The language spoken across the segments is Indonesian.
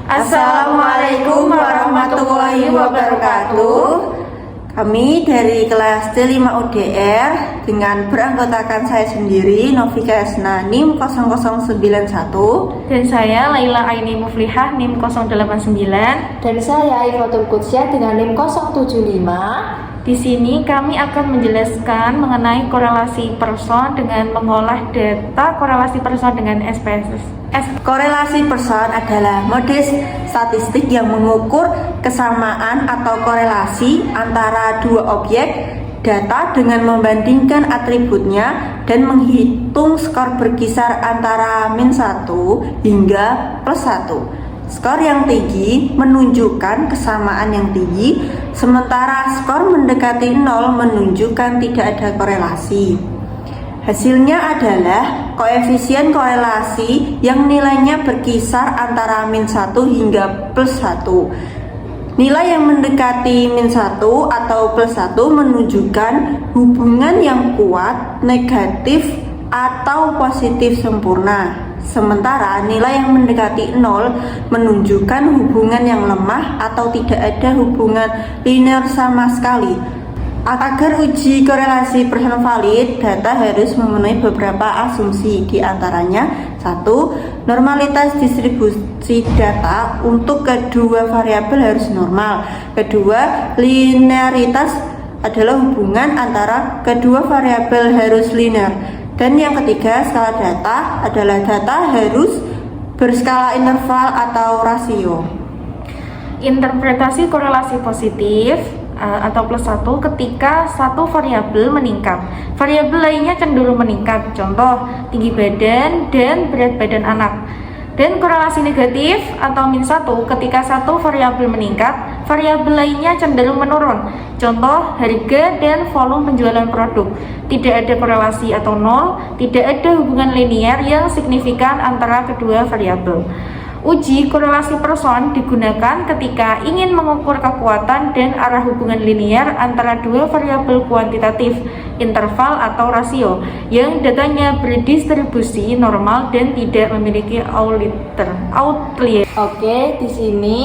Assalamualaikum warahmatullahi wabarakatuh. Kami dari kelas D5 UDR dengan beranggotakan saya sendiri, Novika Esna, NIM 0091, dan saya Laila Aini Muflihah NIM 089, dan saya Ifatul Qudsyah dengan NIM 075. Di sini kami akan menjelaskan mengenai korelasi person dengan mengolah data korelasi person dengan SPSS. Korelasi person adalah model statistik yang mengukur kesamaan atau korelasi antara dua objek data dengan membandingkan atributnya dan menghitung skor berkisar antara -1 hingga +1. Skor yang tinggi menunjukkan kesamaan yang tinggi, sementara skor mendekati 0 menunjukkan tidak ada korelasi. Hasilnya adalah koefisien korelasi yang nilainya berkisar antara -1 hingga +1. Nilai yang mendekati -1 atau +1 menunjukkan hubungan yang kuat, negatif, atau positif sempurna. Sementara nilai yang mendekati 0 menunjukkan hubungan yang lemah atau tidak ada hubungan linear sama sekali. Agar uji korelasi person valid, data harus memenuhi beberapa asumsi, di antaranya 1. Normalitas distribusi data untuk kedua variabel harus normal. Kedua, linearitas adalah hubungan antara kedua variabel harus linear. Dan yang ketiga, skala data adalah data harus berskala interval atau rasio. Interpretasi korelasi positif atau +1 ketika satu variabel meningkat, variabel lainnya cenderung meningkat, contoh tinggi badan dan berat badan anak. Dan korelasi negatif atau -1 ketika satu variabel meningkat, variabel lainnya cenderung menurun, contoh harga dan volume penjualan produk. Tidak ada korelasi atau 0, tidak ada hubungan linear yang signifikan antara kedua variabel. Uji korelasi person digunakan ketika ingin mengukur kekuatan dan arah hubungan linear antara dua variabel kuantitatif, interval atau rasio, yang datanya berdistribusi normal dan tidak memiliki outlier. Oke, di sini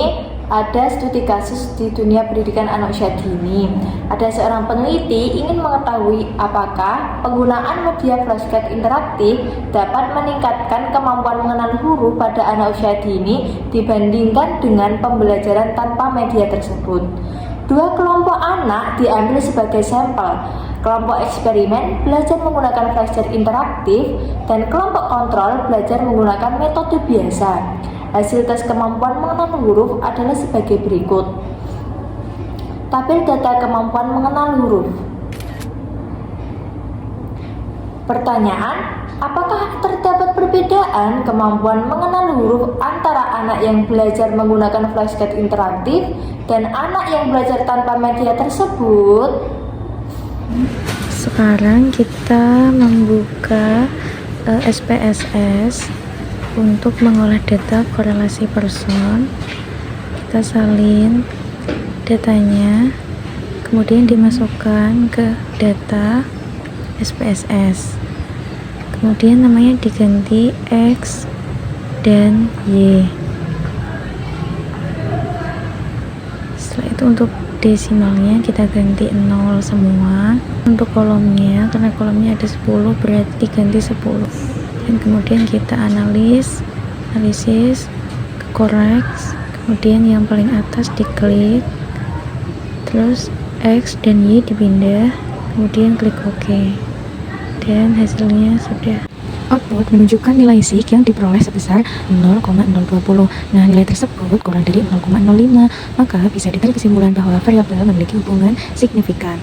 ada studi kasus di dunia pendidikan anak usia dini. Ada seorang peneliti ingin mengetahui apakah penggunaan media flashcard interaktif dapat meningkatkan kemampuan mengenal huruf pada anak usia dini dibandingkan dengan pembelajaran tanpa media tersebut. Dua kelompok anak diambil sebagai sampel. Kelompok eksperimen belajar menggunakan flashcard interaktif dan kelompok kontrol belajar menggunakan metode biasa. Hasil tes kemampuan mengenal huruf adalah sebagai berikut. Tabel data kemampuan mengenal huruf. Pertanyaan, apakah terdapat perbedaan kemampuan mengenal huruf antara anak yang belajar menggunakan flashcard interaktif dan anak yang belajar tanpa media tersebut? Sekarang kita membuka SPSS untuk mengolah data korelasi person. Kita salin datanya, kemudian dimasukkan ke data SPSS, kemudian namanya diganti X dan Y. Setelah itu untuk desimalnya kita ganti 0 semua. Untuk kolomnya, karena kolomnya ada 10, berarti diganti 10. Dan kemudian kita analisis, korek, kemudian yang paling atas diklik, terus X dan Y dipindah, kemudian klik OK, dan hasilnya sudah. Output menunjukkan nilai SIG yang diperoleh sebesar 0,020. Nah, nilai tersebut kurang dari 0,05, maka bisa ditarik kesimpulan bahwa variabel memiliki hubungan signifikan.